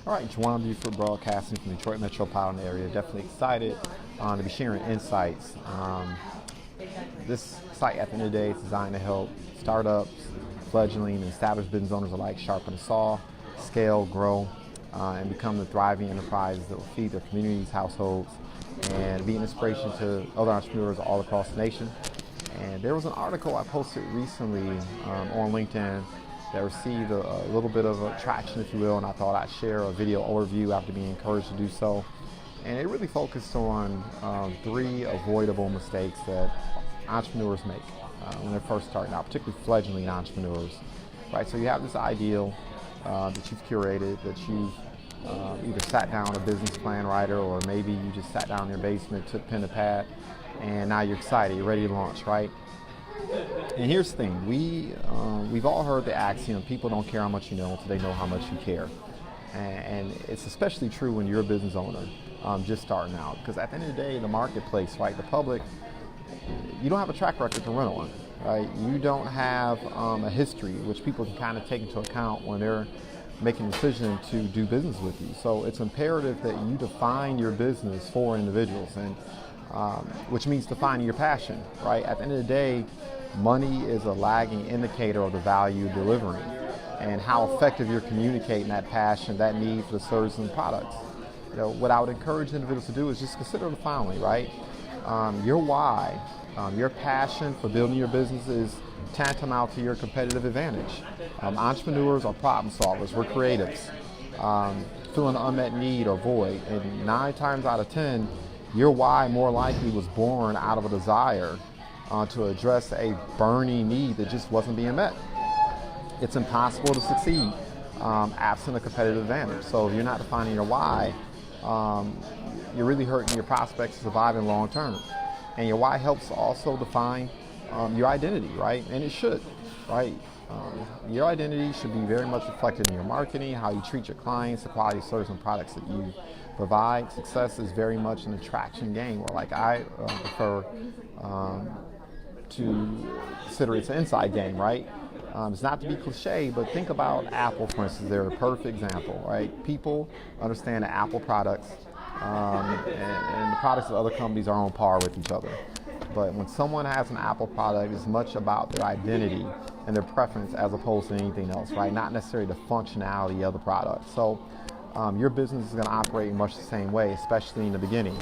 All right, JuJuan Buford broadcasting from the Detroit metropolitan area. Definitely excited to be sharing insights. This site, at the end of the day, is designed to help startups, fledgling, and established business owners alike sharpen the saw, scale, grow, and become the thriving enterprises that will feed their communities, households, and be an inspiration to other entrepreneurs all across the nation. And there was an article I posted recently on LinkedIn that received a little bit of traction, if you will, and I thought I'd share a video overview after being encouraged to do so. And it really focused on 3 avoidable mistakes that entrepreneurs make when they're first starting out, particularly fledgling entrepreneurs. Right? So you have this ideal that you've curated, that you've either sat down a business plan writer, or maybe you just sat down in your basement, took pen to pad, and now you're excited, you're ready to launch, right? And here's the thing, we've all heard the axiom, people don't care how much you know until they know how much you care. And it's especially true when you're a business owner just starting out, because at the end of the day, the marketplace, right, the public, you don't have a track record to run on, right? You don't have a history, which people can kind of take into account when they're making a decision to do business with you. So it's imperative that you define your business for individuals, and which means defining your passion, right? At the end of the day, money is a lagging indicator of the value you're delivering and how effective you're communicating that passion, that need for the services and products. You know, what I would encourage individuals to do is just consider the following, right? Your why, your passion for building your business is tantamount to your competitive advantage. Entrepreneurs are problem solvers, we're creatives, filling an unmet need or void, and 9 times out of 10, your why more likely was born out of a desire to address a burning need that just wasn't being met. It's impossible to succeed absent a competitive advantage. So if you're not defining your why, you're really hurting your prospects to survive in long term. And your why helps also define your identity, right? And it should, right? Your identity should be very much reflected in your marketing, how you treat your clients, the quality of service and products that you provide. Success is very much an attraction game, or like I prefer to consider it's an inside game, right? It's not to be cliche, but think about Apple, for instance. They're a perfect example, right? People understand the Apple products and the products of other companies are on par with each other. But when someone has an Apple product, it's much about their identity and their preference as opposed to anything else, right? Not necessarily the functionality of the product. So your business is going to operate in much the same way, especially in the beginning.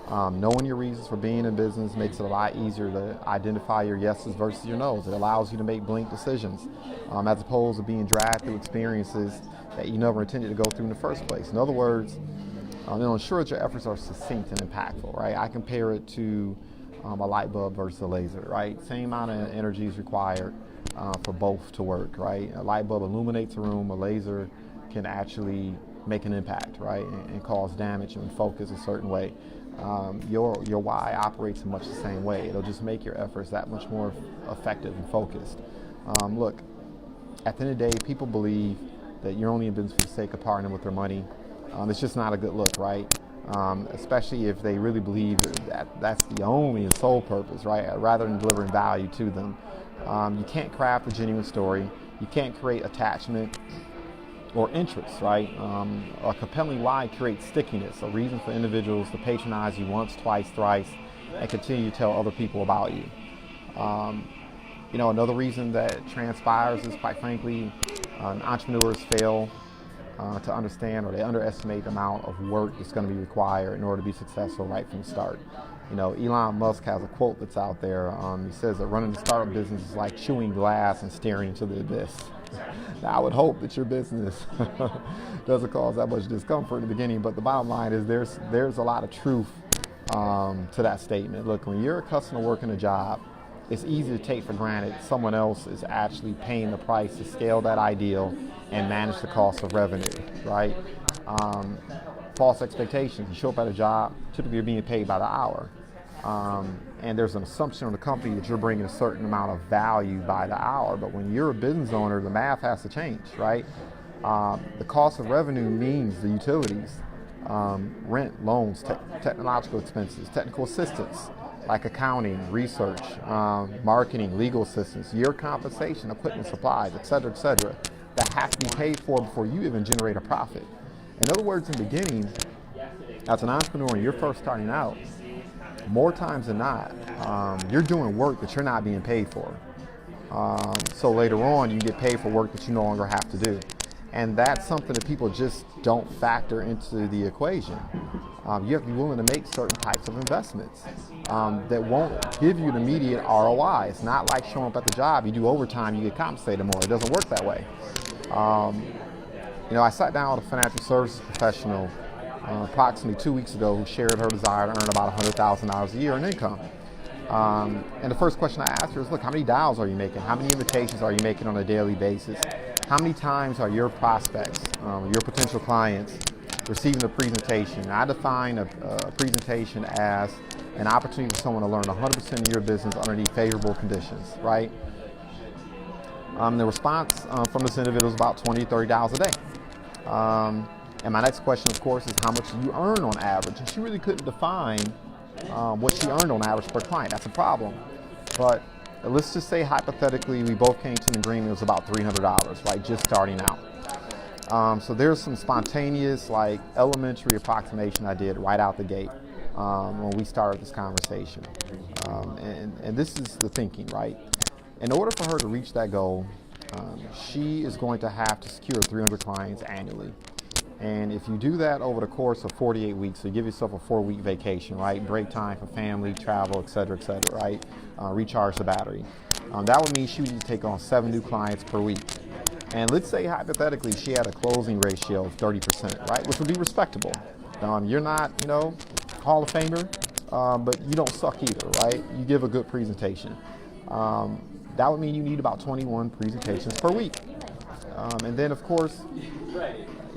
Knowing your reasons for being in business makes it a lot easier to identify your yeses versus your nos. It allows you to make blink decisions as opposed to being dragged through experiences that you never intended to go through in the first place. In other words, ensure that your efforts are succinct and impactful, right? I compare it to a light bulb versus a laser, right? Same amount of energy is required for both to work, right? A light bulb illuminates a room, a laser can actually make an impact, right? And cause damage and focus a certain way. Your why operates in much the same way. It'll just make your efforts that much more effective and focused. Look, at the end of the day, people believe that you're only in business for the sake of partnering with their money. It's just not a good look, right? Especially if they really believe that that's the only and sole purpose, right? Rather than delivering value to them. You can't craft a genuine story. You can't create attachment or interest, right? A compelling why creates stickiness, a reason for individuals to patronize you once, twice, thrice, and continue to tell other people about you. Another reason that transpires is, quite frankly, entrepreneurs fail to understand, or they underestimate the amount of work that's going to be required in order to be successful right from the start. Elon Musk has a quote that's out there. He says that running a startup business is like chewing glass and staring into the abyss. Now, I would hope that your business doesn't cause that much discomfort in the beginning, but the bottom line is there's a lot of truth to that statement. Look, when you're a customer working a job, it's easy to take for granted someone else is actually paying the price to scale that ideal and manage the cost of revenue, right? False expectations. You show up at a job, typically you're being paid by the hour. And there's an assumption on the company that you're bringing a certain amount of value by the hour. But when you're a business owner, the math has to change, right? The cost of revenue means the utilities, rent, loans, technological expenses, technical assistance, like accounting, research, marketing, legal assistance, your compensation, equipment, supplies, et cetera, that have to be paid for before you even generate a profit. In other words, in the beginning, as an entrepreneur and you're first starting out, more times than not, you're doing work that you're not being paid for. So later on, you get paid for work that you no longer have to do. And that's something that people just don't factor into the equation. You have to be willing to make certain types of investments that won't give you an immediate ROI. It's not like showing up at the job, you do overtime, you get compensated more. It doesn't work that way. I sat down with a financial services professional approximately 2 weeks ago who shared her desire to earn about $100,000 a year in income. And the first question I asked her is, look, how many dials are you making? How many invitations are you making on a daily basis? How many times are your prospects, your potential clients, receiving a presentation? I define a presentation as an opportunity for someone to learn 100% of your business underneath favorable conditions, right? The response from this individual is about $20, $30 a day. And my next question, of course, is how much do you earn on average? And she really couldn't define what she earned on average per client. That's a problem. But let's just say hypothetically we both came to an agreement it was about $300, right, just starting out. So there's some spontaneous, like elementary approximation I did right out the gate when we started this conversation. And this is the thinking, right? In order for her to reach that goal, she is going to have to secure 300 clients annually. And if you do that over the course of 48 weeks, so you give yourself a 4-week vacation, right? Break time for family, travel, et cetera, right? Recharge the battery. That would mean she would take on 7 new clients per week. And let's say hypothetically she had a closing ratio of 30%, right? Which would be respectable. You're not, Hall of Famer, but you don't suck either, right? You give a good presentation. That would mean you need about 21 presentations per week. And then, of course,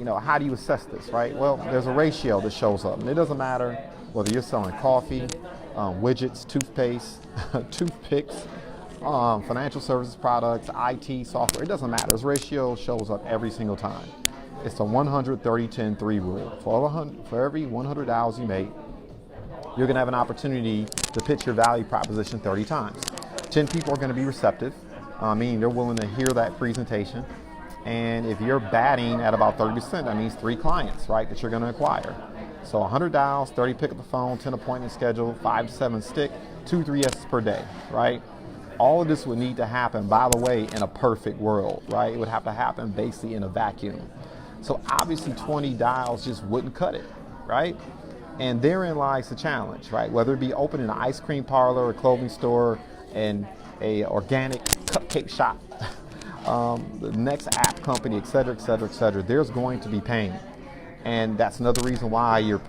how do you assess this, right? Well, there's a ratio that shows up. And it doesn't matter whether you're selling coffee, widgets, toothpaste, toothpicks, financial services products, IT, software. It doesn't matter. This ratio shows up every single time. It's the 100-30-10-3 rule. For every $100 you make, you're going to have an opportunity to pitch your value proposition 30 times. 10 people are going to be receptive, meaning they're willing to hear that presentation. And if you're batting at about 30%, that means 3 clients, right, that you're going to acquire. So 100 dials, 30 pick up the phone, 10 appointments scheduled, 5 to 7 stick, 2-3 yeses per day, right? All of this would need to happen, by the way, in a perfect world, right? It would have to happen basically in a vacuum. So obviously 20 dials just wouldn't cut it, right? And therein lies the challenge, right? Whether it be opening an ice cream parlor, a clothing store, and a organic cupcake shop, the next app company, et cetera, there's going to be pain. And that's another reason why your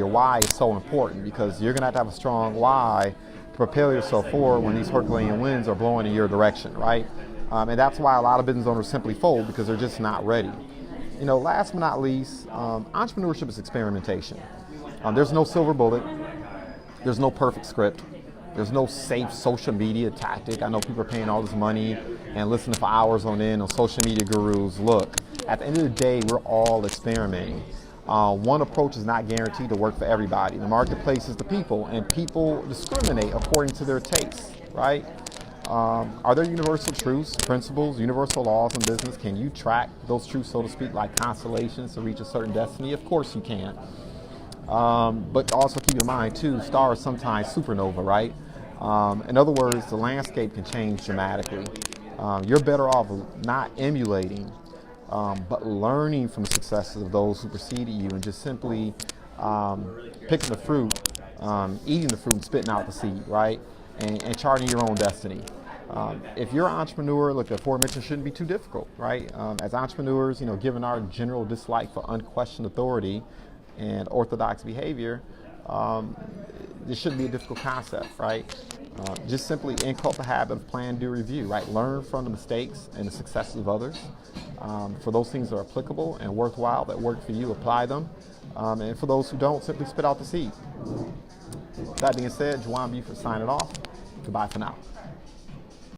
why is so important, because you're going to have a strong why to propel yourself forward when these Herculean winds are blowing in your direction, right? And that's why a lot of business owners simply fold, because they're just not ready. Last but not least, entrepreneurship is experimentation. There's no silver bullet. There's no perfect script. There's no safe social media tactic. I know people are paying all this money and listening for hours on end on social media gurus. Look, at the end of the day, we're all experimenting. One approach is not guaranteed to work for everybody. The marketplace is the people, and people discriminate according to their tastes, right? Are there universal truths, principles, universal laws in business? Can you track those truths, so to speak, like constellations to reach a certain destiny? Of course you can. But also keep in mind, too, stars sometimes supernova, right? In other words, the landscape can change dramatically. You're better off not emulating, but learning from the successes of those who preceded you, and just simply picking the fruit, eating the fruit and spitting out the seed, right? And charting your own destiny. If you're an entrepreneur, look, the aforementioned shouldn't be too difficult, right? As entrepreneurs, given our general dislike for unquestioned authority and orthodox behavior, this shouldn't be a difficult concept, right? Just simply inculcate the habit of plan, do, review, right? Learn from the mistakes and the successes of others. For those things that are applicable and worthwhile that work for you, apply them. And for those who don't, simply spit out the seed. That being said, JuJuan Buford signing off. Goodbye for now.